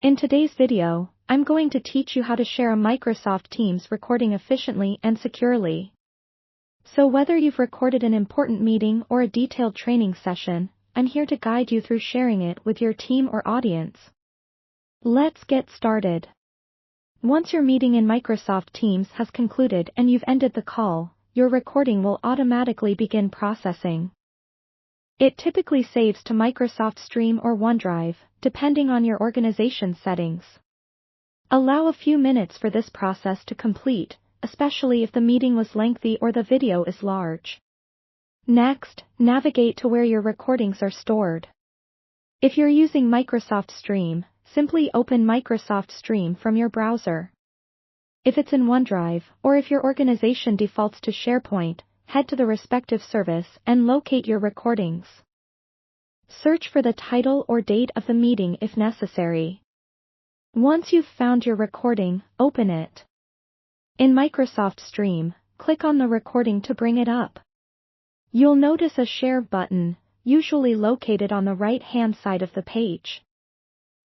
In today's video, I'm going to teach you how to share a Microsoft Teams recording efficiently and securely. So whether you've recorded an important meeting or a detailed training session, I'm here to guide you through sharing it with your team or audience. Let's get started. Once your meeting in Microsoft Teams has concluded and you've ended the call, your recording will automatically begin processing. It typically saves to Microsoft Stream or OneDrive, depending on your organization's settings. Allow a few minutes for this process to complete, especially if the meeting was lengthy or the video is large. Next, navigate to where your recordings are stored. If you're using Microsoft Stream, simply open Microsoft Stream from your browser. If it's in OneDrive, or if your organization defaults to SharePoint, head to the respective service and locate your recordings. Search for the title or date of the meeting if necessary. Once you've found your recording, open it. In Microsoft Stream, click on the recording to bring it up. You'll notice a Share button, usually located on the right-hand side of the page.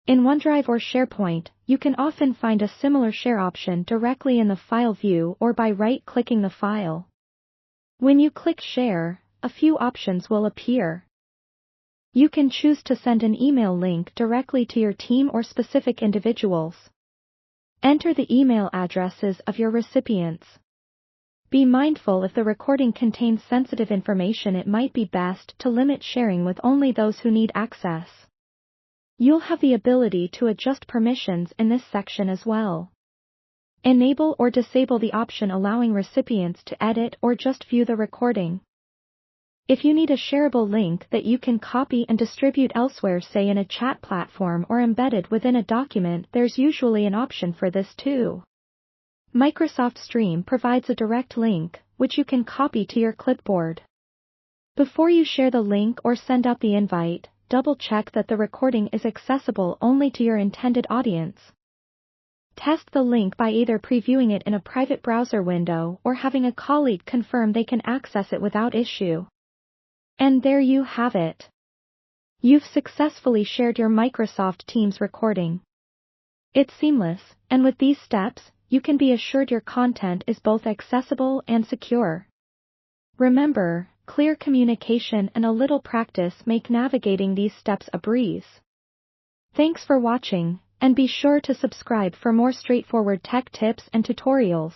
In OneDrive or SharePoint, you can often find a similar share option directly in the file view or by right-clicking the file. When you click Share, a few options will appear. You can choose to send an email link directly to your team or specific individuals. Enter the email addresses of your recipients. Be mindful if the recording contains sensitive information, it might be best to limit sharing with only those who need access. You'll have the ability to adjust permissions in this section as well. Enable or disable the option allowing recipients to edit or just view the recording. If you need a shareable link that you can copy and distribute elsewhere, say in a chat platform or embedded within a document, there's usually an option for this too. Microsoft Stream provides a direct link, which you can copy to your clipboard. Before you share the link or send out the invite, double-check that the recording is accessible only to your intended audience. Test the link by either previewing it in a private browser window or having a colleague confirm they can access it without issue. And there you have it. You've successfully shared your Microsoft Teams recording. It's seamless, and with these steps, you can be assured your content is both accessible and secure. Remember, clear communication and a little practice make navigating these steps a breeze. Thanks for watching, and be sure to subscribe for more straightforward tech tips and tutorials.